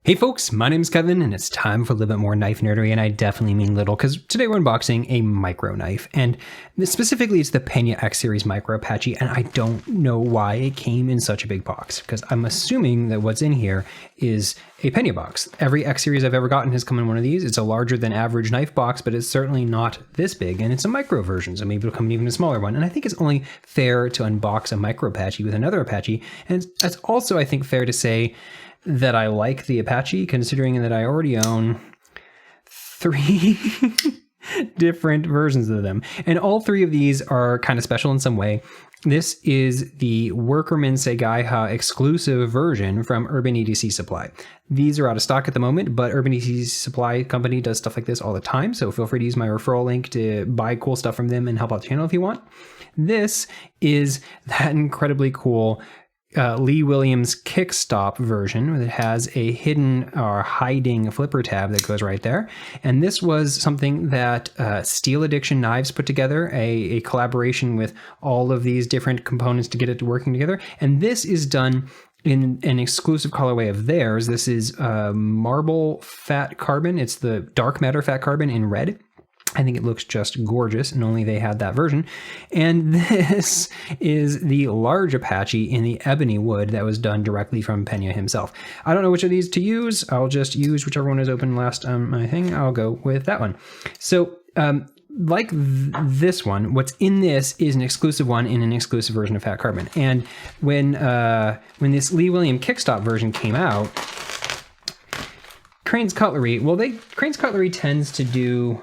Hey folks, my name's Kevin, and it's time for a little bit more knife nerdery, and I definitely mean little, because today we're unboxing a micro knife, and specifically it's the Peña X-Series Micro Apache, and I don't know why it came in such a big box, because I'm assuming that what's in here is a Peña box. Every X-Series I've ever gotten has come in one of these. It's a larger than average knife box, but it's certainly not this big, and it's a micro version, so maybe it'll come in even a smaller one, and I think it's only fair to unbox a micro Apache with another Apache, and it's also, I think, fair to say that I like the Apache, considering that I already own 3 different versions of them. And all 3 of these are kind of special in some way. This is the Workerman Segaiha exclusive version from Urban EDC Supply. These are out of stock at the moment, but Urban EDC Supply company does stuff like this all the time, so feel free to use my referral link to buy cool stuff from them and help out the channel if you want. This is that incredibly cool Lee Williams kickstop version that has a hidden or hiding flipper tab that goes right there. And this was something that Steel Addiction Knives put together, a collaboration with all of these different components to get it working together. And this is done in an exclusive colorway of theirs. This is marble fat carbon. It's the dark matter fat carbon in red. I think it looks just gorgeous, and only they had that version. And this is the large Apache in the ebony wood that was done directly from Peña himself. I don't know which of these to use. I'll just use whichever one is open last my thing. I'll go with that one. So like this one, what's in this is an exclusive one in an exclusive version of fat carbon. And when this Lee Williams kickstop version came out, Cranes Cutlery, Cranes Cutlery tends to do...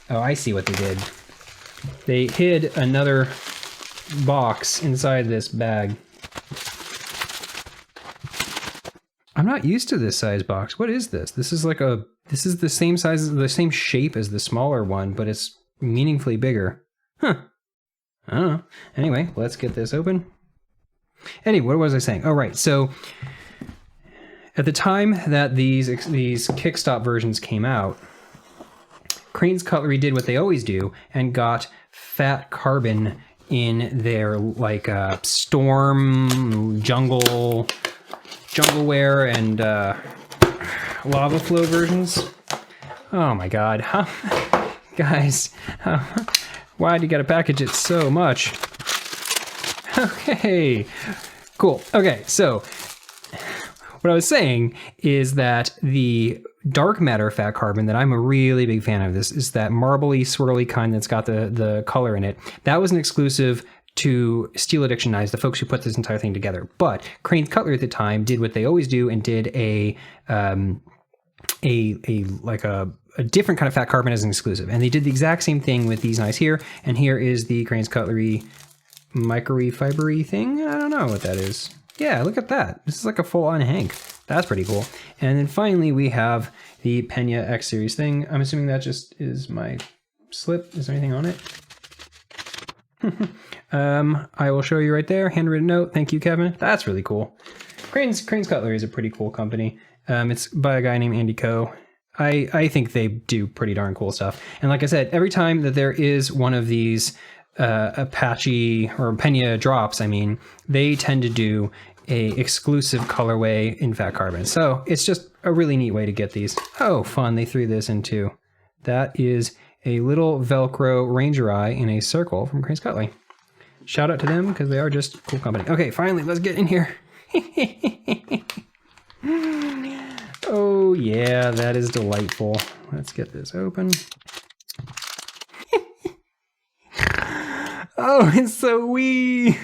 Oh, I see what they did. They hid another box inside this bag. I'm not used to this size box. What is this? This is the same size, the same shape as the smaller one, but it's meaningfully bigger. Huh. I don't know. Anyway, let's get this open. Anyway, what was I saying? Oh, right. So at the time that these kickstop versions came out, Cranes Cutlery did what they always do and got fat carbon in their like storm, jungle wear and lava flow versions. Oh my God, guys, why do you gotta package it so much? Okay, cool. Okay, so what I was saying is that the dark matter fat carbon that I'm a really big fan of, this is that marbly swirly kind that's got the color in it. That was an exclusive to Steel Addiction Knives, the folks who put this entire thing together. But Cranes Cutlery at the time did what they always do and did a different kind of fat carbon as an exclusive. And they did the exact same thing with these knives here. And here is the Cranes Cutlery microfibery thing. I don't know what that is. Yeah, look at that. This is like a full-on Hank. That's pretty cool. And then finally, we have the Peña X-Series thing. I'm assuming that just is my slip. Is there anything on it? I will show you right there. Handwritten note. Thank you, Kevin. That's really cool. Cranes Cutlery is a pretty cool company. It's by a guy named Andy Coe. I think they do pretty darn cool stuff. And like I said, every time that there is one of these Apache or Peña drops, I mean, they tend to do a exclusive colorway in fat carbon. So it's just a really neat way to get these. Oh, fun. They threw this in too. That is a little Velcro Ranger Eye in a circle from Cranes Cutlery. Shout out to them because they are just a cool company. Okay, finally, let's get in here. Oh yeah, that is delightful. Let's get this open. Oh, it's so wee.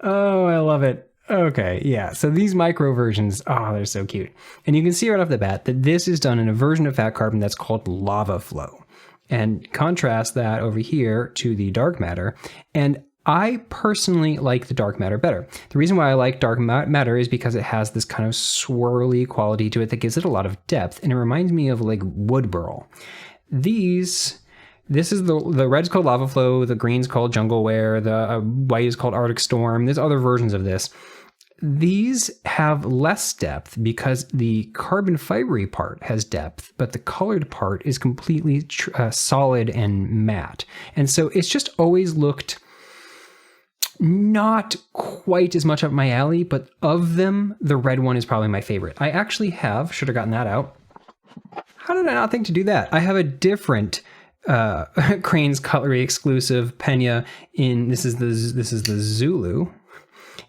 Oh, I love it. Okay, yeah. So these micro versions, oh, they're so cute. And you can see right off the bat that this is done in a version of fat carbon that's called lava flow. And contrast that over here to the dark matter. And I personally like the dark matter better. The reason why I like dark matter is because it has this kind of swirly quality to it that gives it a lot of depth. And it reminds me of like wood burl. This is the red's called Lava Flow, the green's called Jungle Wear, the white is called Arctic Storm. There's other versions of this. These have less depth because the carbon fibery part has depth, but the colored part is completely solid and matte. And so it's just always looked not quite as much up my alley, but of them, the red one is probably my favorite. I actually have, should have gotten that out. How did I not think to do that? I have a different Cranes Cutlery exclusive Peña in, this is the Zulu.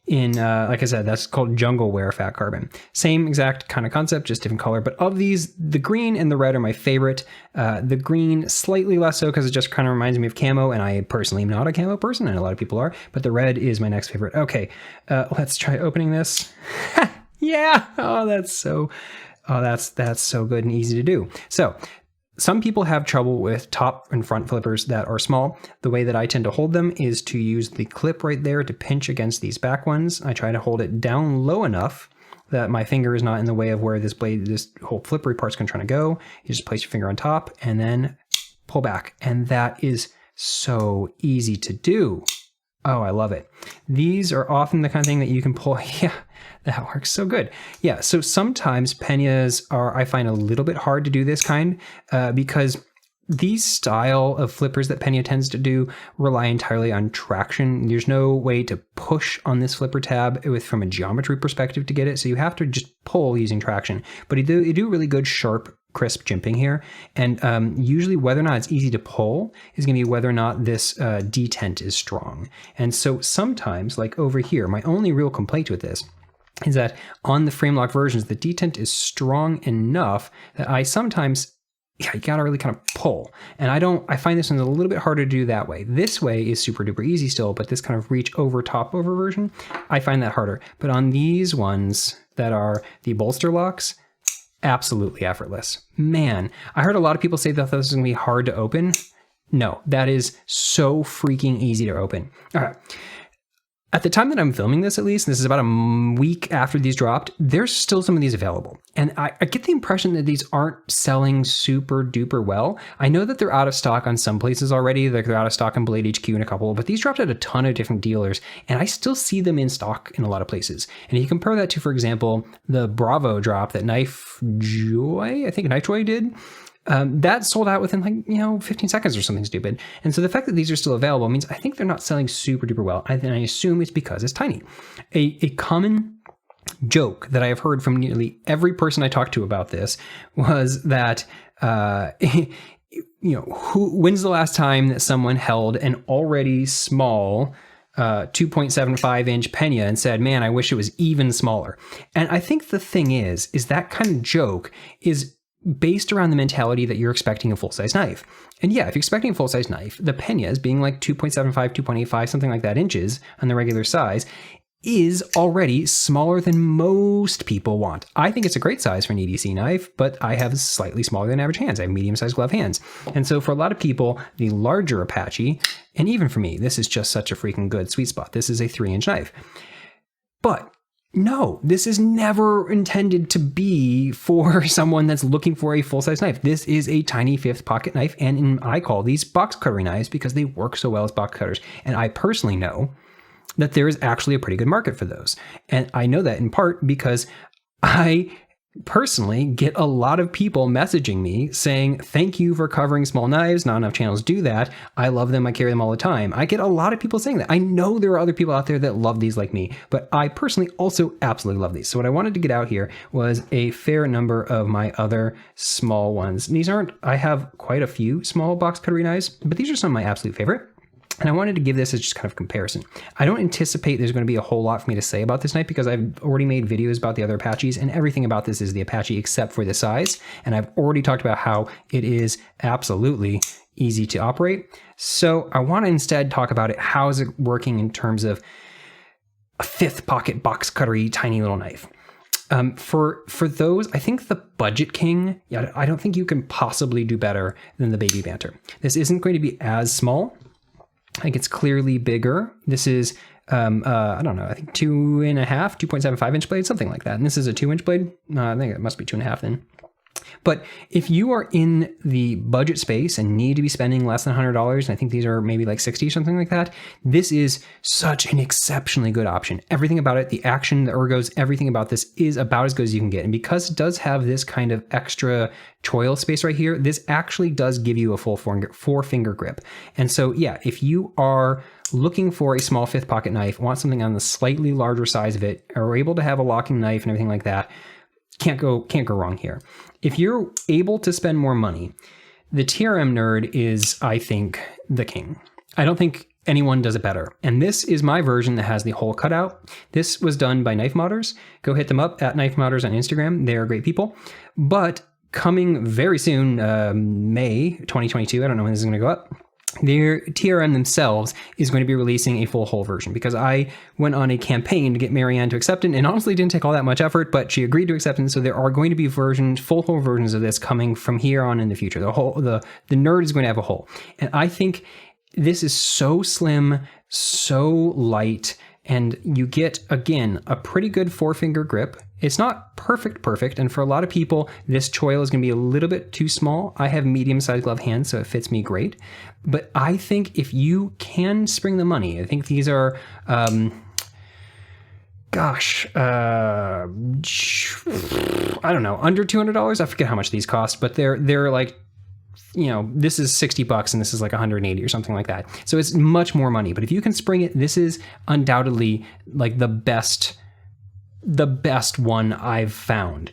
In, like I said, that's called Jungle Wear Fat Carbon. Same exact kind of concept, just different color. But of these, the green and the red are my favorite. The green, slightly less so because it just kind of reminds me of camo, and I personally am not a camo person, and a lot of people are. But the red is my next favorite. Okay, let's try opening this. Yeah, oh, that's so good and easy to do. So, some people have trouble with top and front flippers that are small. The way that I tend to hold them is to use the clip right there to pinch against these back ones. I try to hold it down low enough that my finger is not in the way of where this blade, this whole flippery part's going to try to go. You just place your finger on top and then pull back. And that is so easy to do. Oh, I love it. These are often the kind of thing that you can pull. Yeah, that works so good. Yeah, so sometimes Peñas are, I find, a little bit hard to do this kind because these style of flippers that Peña tends to do rely entirely on traction. There's no way to push on this flipper tab from a geometry perspective to get it, so you have to just pull using traction. But you do really good, sharp, crisp jimping here, and usually whether or not it's easy to pull is going to be whether or not this detent is strong. And so sometimes, like over here, my only real complaint with this is that on the frame lock versions, the detent is strong enough that I sometimes, you gotta really kind of pull. And I find this one's a little bit harder to do that way. This way is super duper easy still, but this kind of reach over, top over version, I find that harder. But on these ones that are the bolster locks, absolutely effortless. Man, I heard a lot of people say that this is gonna be hard to open. No, that is so freaking easy to open. All right. At the time that I'm filming this, at least, this is about a week after these dropped, there's still some of these available. And I get the impression that these aren't selling super duper well. I know that they're out of stock on some places already, like they're out of stock on Blade HQ and a couple, but these dropped at a ton of different dealers, and I still see them in stock in a lot of places. And if you compare that to, for example, the Bravo drop that Knife Joy did, that sold out within 15 seconds or something stupid. And so the fact that these are still available means I think they're not selling super duper well. And I assume it's because it's tiny. A common joke that I have heard from nearly every person I talked to about this was that, when's the last time that someone held an already small 2.75 inch Peña and said, man, I wish it was even smaller. And I think the thing is that kind of joke is based around the mentality that you're expecting a full-size knife. And yeah, if you're expecting a full-size knife, the Peñas being like 2.75, 2.85, something like that inches on the regular size is already smaller than most people want. I think it's a great size for an EDC knife, but I have slightly smaller than average hands. I have medium-sized glove hands. And so for a lot of people, the larger Apache, and even for me, this is just such a freaking good sweet spot. This is a 3-inch knife. But no, this is never intended to be for someone that's looking for a full-size knife. This is a tiny 5th pocket knife, and I call these box cuttery knives because they work so well as box cutters. And I personally know that there is actually a pretty good market for those. And I know that in part because I personally get a lot of people messaging me saying, thank you for covering small knives. Not enough channels do that. I love them. I carry them all the time. I get a lot of people saying that. I know there are other people out there that love these like me, but I personally also absolutely love these. So what I wanted to get out here was a fair number of my other small ones. And these aren't, I have quite a few small box cuttery knives, but these are some of my absolute favorite. And I wanted to give this as just kind of comparison. I don't anticipate there's going to be a whole lot for me to say about this knife because I've already made videos about the other Apaches, and everything about this is the Apache except for the size. And I've already talked about how it is absolutely easy to operate. So I want to instead talk about it. How is it working in terms of a 5th pocket box cuttery tiny little knife? For those, I think the Budget King, I don't think you can possibly do better than the Baby Banter. This isn't going to be as small. I think it's clearly bigger. This is, I don't know, I think 2.5, 2.75 inch blade, something like that. And this is a 2-inch blade. I think it must be 2.5 then. But if you are in the budget space and need to be spending less than $100, and I think these are maybe like 60, something like that, this is such an exceptionally good option. Everything about it, the action, the ergos, everything about this is about as good as you can get. And because it does have this kind of extra choil space right here, this actually does give you a full four finger grip. And so, yeah, if you are looking for a small fifth pocket knife, want something on the slightly larger size of it, are able to have a locking knife and everything like that, can't go wrong here. If you're able to spend more money, the TRM nerd is, I think, the king. I don't think anyone does it better. And this is my version that has the hole cut out. This was done by Knife Modders. Go hit them up at Knife Modders on Instagram. They are great people. But coming very soon, May 2022, I don't know when this is going to go up, their TRM themselves is going to be releasing a full hole version, because I went on a campaign to get Marianne to accept it, and honestly didn't take all that much effort, but she agreed to accept it. So there are going to be full hole versions of this coming from here on in the future. The nerd is going to have a hole. And I think this is so slim, so light, and you get, again, a pretty good four finger grip. It's not perfect, and for a lot of people, this choil is going to be a little bit too small. I have medium-sized glove hands, so it fits me great. But I think if you can spring the money, I think these are, I don't know, under $200. I forget how much these cost, but they're like, you know, this is $60 and this is like 180 or something like that. So it's much more money. But if you can spring it, this is undoubtedly like the best one I've found.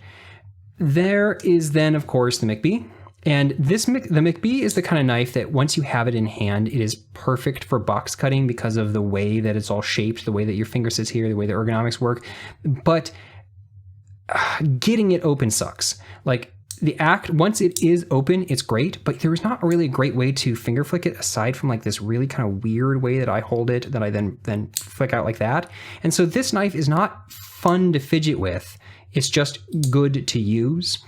There is then, of course, the McBee. And the McBee is the kind of knife that once you have it in hand, it is perfect for box cutting because of the way that it's all shaped, the way that your finger sits here, the way the ergonomics work. But getting it open sucks. Like, once it is open, it's great, but there is not really a great way to finger flick it aside from like this really kind of weird way that I hold it, that I then flick out like that. And so this knife is not fun to fidget with. It's just good to use.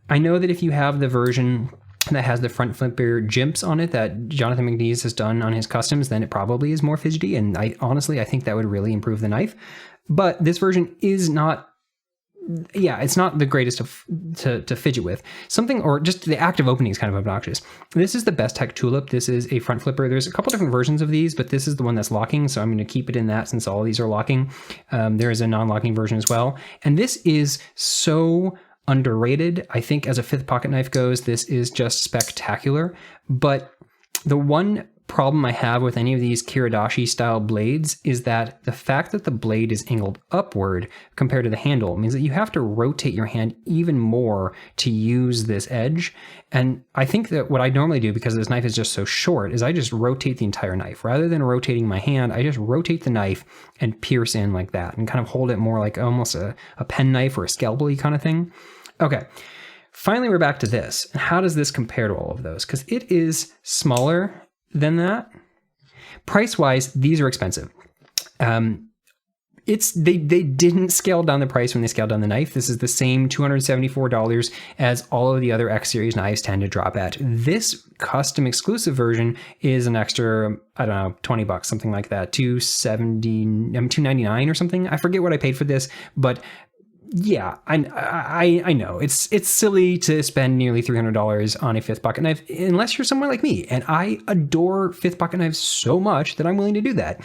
I know that if you have the version that has the front flipper jimps on it that Jonathan McNeese has done on his customs, then it probably is more fidgety. And I think that would really improve the knife. But this version is not, it's not the greatest to fidget with. Or just the act of opening is kind of obnoxious. This is the Best Tech Tulip. This is a front flipper. There's a couple different versions of these, but this is the one that's locking, so I'm going to keep it in that since all of these are locking. There is a non-locking version as well. And this is so underrated. I think as a fifth pocket knife goes, this is just spectacular. But the one problem I have with any of these Kiradashi style blades is that the fact that the blade is angled upward compared to the handle means that you have to rotate your hand even more to use this edge. And I think that what I normally do, because this knife is just so short, is I just rotate the entire knife. Rather than rotating my hand, I just rotate the knife and pierce in like that and kind of hold it more like almost a pen knife or a scalpel-y kind of thing. Okay. Finally, we're back to this. How does this compare to all of those? Because it is smaller than that. Price-wise, these are expensive. They didn't scale down the price when they scaled down the knife. This is the same $274 as all of the other X-Series knives tend to drop at. This custom exclusive version is an extra, I don't know, $20, something like that, $299 or something. I forget what I paid for this, but yeah, I know it's silly to spend nearly $300 on a fifth pocket knife unless you're someone like me, and I adore fifth pocket knives so much that I'm willing to do that.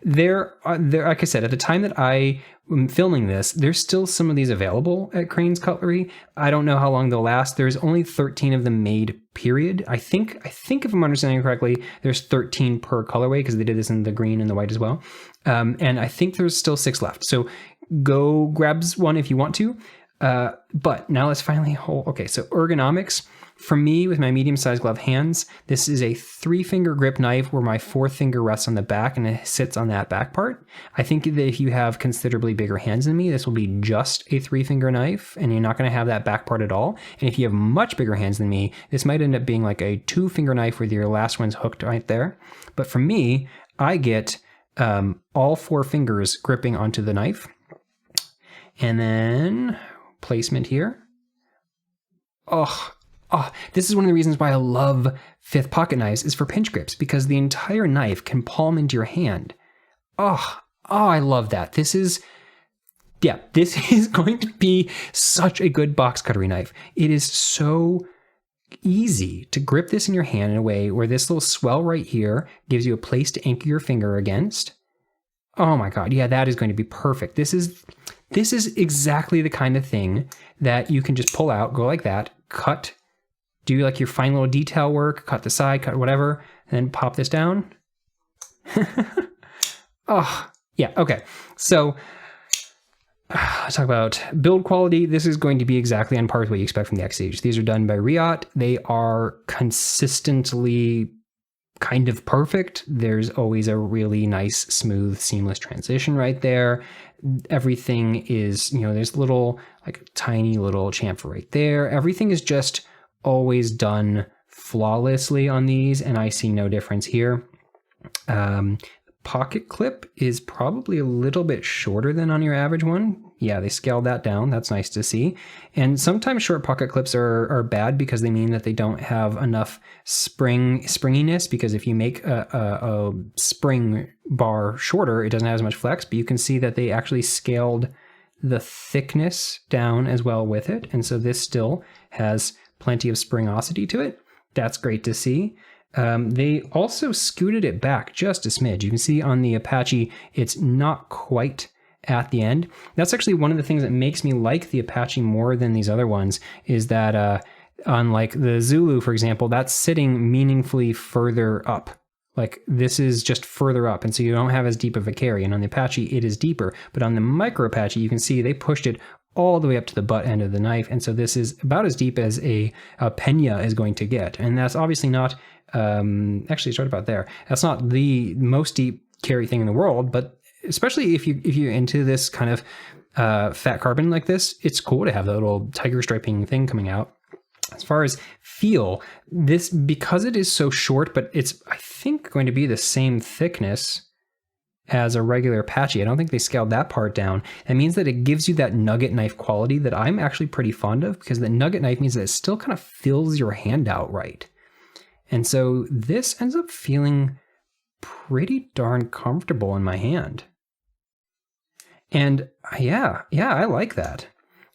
There, like I said, at the time that I am filming this, there's still some of these available at Cranes Cutlery. I don't know how long they'll last. There's only 13 of them made, period. I think if I'm understanding correctly, there's 13 per colorway because they did this in the green and the white as well. And I think there's still 6 left. So go grab one if you want to. But now let's finally okay, so ergonomics. For me, with my medium-sized glove hands, this is a 3-finger grip knife where my 4th finger rests on the back and it sits on that back part. I think that if you have considerably bigger hands than me, this will be just a 3-finger knife and you're not going to have that back part at all. And if you have much bigger hands than me, this might end up being like a 2-finger knife with your last one's hooked right there. But for me, I get all 4 fingers gripping onto the knife. And then placement here. This is one of the reasons why I love fifth pocket knives is for pinch grips, because the entire knife can palm into your hand. I love that. This is Yeah, this is going to be such a good box cuttery knife. It is so easy to grip this in your hand in a way where this little swell right here gives you a place to anchor your finger against. Oh my God, yeah, that is going to be perfect. This is exactly the kind of thing that you can just pull out, go like that, cut, do like your fine little detail work, cut the side, cut whatever, and then pop this down. Oh, yeah, okay. So let's talk about build quality. This is going to be exactly on par with what you expect from the X-Series. These are done by Riot. They are consistently kind of perfect. There's always a really nice, smooth, seamless transition right there. Everything is, there's little, like tiny little chamfer right there. Everything is just always done flawlessly on these, and I see no difference here. Pocket clip is probably a little bit shorter than on your average one. Yeah, they scaled that down. That's nice to see. And sometimes short pocket clips are bad because they mean that they don't have enough springiness, because if you make a spring bar shorter, it doesn't have as much flex, but you can see that they actually scaled the thickness down as well with it. And so this still has plenty of springosity to it. That's great to see. They also scooted it back just a smidge. You can see on the Apache, it's not quite at the end. That's actually one of the things that makes me like the Apache more than these other ones, is that unlike the Zulu, for example, that's sitting meaningfully further up. Like this is just further up, and so you don't have as deep of a carry. And on the Apache, it is deeper. But on the Micro Apache, you can see they pushed it all the way up to the butt end of the knife. And so this is about as deep as a Peña is going to get. And that's obviously not, actually it's right about there. That's not the most deep carry thing in the world, but especially if you're into this kind of fat carbon like this, it's cool to have that little tiger striping thing coming out. As far as feel, this, because it is so short, but it's, I think, going to be the same thickness as a regular Apache. I don't think they scaled that part down. That means that it gives you that nugget knife quality that I'm actually pretty fond of, because the nugget knife means that it still kind of fills your hand out right. And so this ends up feeling pretty darn comfortable in my hand. And yeah, I like that.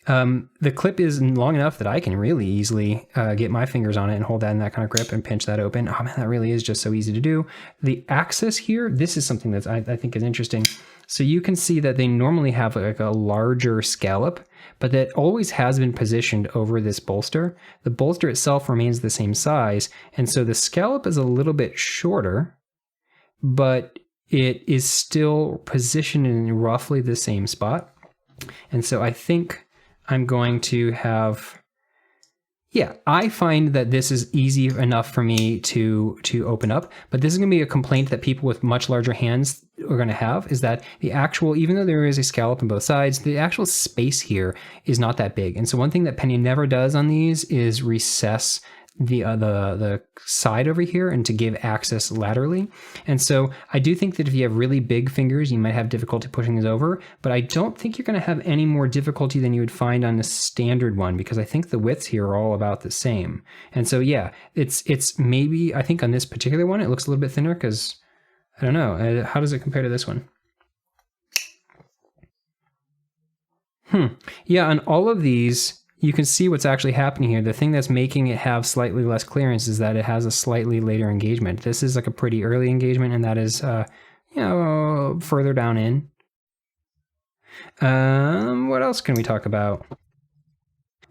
The clip is long enough that I can really easily get my fingers on it and hold that in that kind of grip and pinch that open. Oh man, that really is just so easy to do. The axis here, this is something that I think is interesting. So you can see that they normally have like a larger scallop, but that always has been positioned over this bolster. The bolster itself remains the same size, and so the scallop is a little bit shorter, but it is still positioned in roughly the same spot. And so I think I'm going to have, yeah, I find that this is easy enough for me to open up, but this is going to be a complaint that people with much larger hands are going to have, is that the actual, even though there is a scallop on both sides, the actual space here is not that big. And so one thing that Peña never does on these is recess the side over here and to give access laterally. And so I do think that if you have really big fingers, you might have difficulty pushing these over, but I don't think you're going to have any more difficulty than you would find on a standard one, because I think the widths here are all about the same. And so yeah, it's maybe, I think on this particular one, it looks a little bit thinner because, I don't know, how does it compare to this one? Yeah, on all of these, you can see what's actually happening here. The thing that's making it have slightly less clearance is that it has a slightly later engagement. This is like a pretty early engagement, and that is, further down in. What else can we talk about?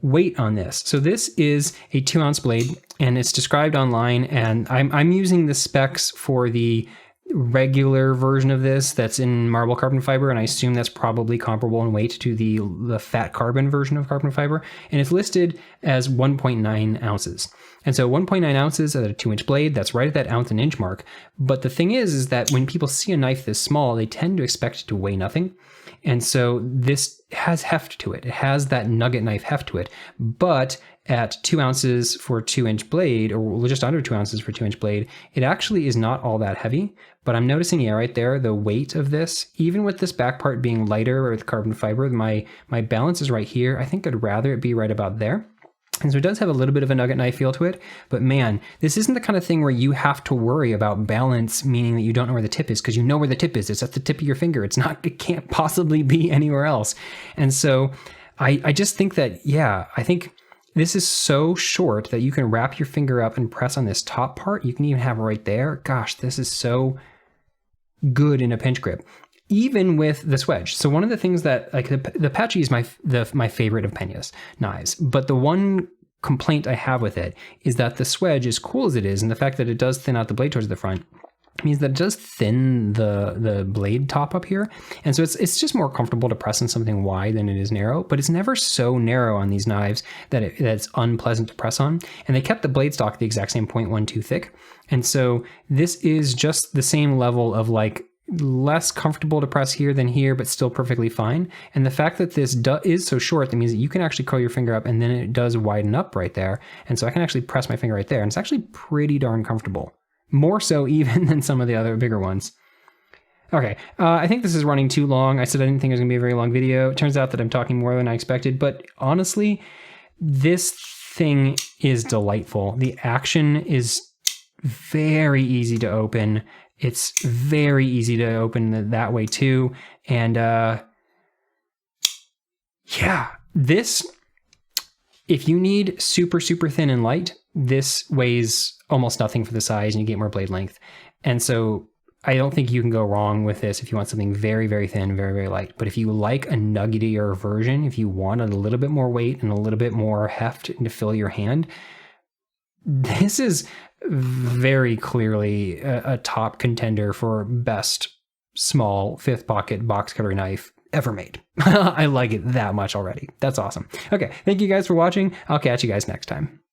Weight on this. So this is a 2-ounce blade, and it's described online, and I'm using the specs for the regular version of this that's in marble carbon fiber, and I assume that's probably comparable in weight to the fat carbon version of carbon fiber, and it's listed as 1.9 ounces. And so 1.9 ounces at a 2-inch blade, that's right at that ounce and inch mark. But the thing is that when people see a knife this small, they tend to expect it to weigh nothing. And so this has heft to it. It has that nugget knife heft to it. But at 2 ounces for a 2-inch blade, or just under 2 ounces for a 2-inch blade, it actually is not all that heavy. But I'm noticing, yeah, right there, the weight of this, even with this back part being lighter with carbon fiber, my balance is right here. I think I'd rather it be right about there. And so it does have a little bit of a nugget knife feel to it, but man, this isn't the kind of thing where you have to worry about balance, meaning that you don't know where the tip is, because you know where the tip is. It's at the tip of your finger. It can't possibly be anywhere else. And so I just think that, yeah, I think this is so short that you can wrap your finger up and press on this top part. You can even have it right there. Gosh, this is so good in a pinch grip, even with this wedge. So one of the things that, like, the Apache is my favorite of Peña's knives, but the one complaint I have with it is that the swedge, as cool as it is, and the fact that it does thin out the blade towards the front, means that it does thin the blade top up here. And so it's just more comfortable to press on something wide than it is narrow, but it's never so narrow on these knives that it's unpleasant to press on. And they kept the blade stock the exact same 0.12 thick. And so this is just the same level of, like, less comfortable to press here than here, but still perfectly fine. And the fact that this is so short, that means that you can actually curl your finger up and then it does widen up right there. And so I can actually press my finger right there, and it's actually pretty darn comfortable. More so even than some of the other bigger ones. Okay, I think this is running too long. I said I didn't think it was gonna be a very long video. It turns out that I'm talking more than I expected, but honestly, this thing is delightful. The action is very easy to open. It's very easy to open that way too. And yeah, this, if you need super, super thin and light, this weighs almost nothing for the size and you get more blade length. And so I don't think you can go wrong with this if you want something very, very thin, very, very light. But if you like a nuggetier version, if you want a little bit more weight and a little bit more heft to fill your hand, this is very clearly a top contender for best small fifth pocket box cuttery knife ever made. I like it that much already. That's awesome. Okay, thank you guys for watching. I'll catch you guys next time.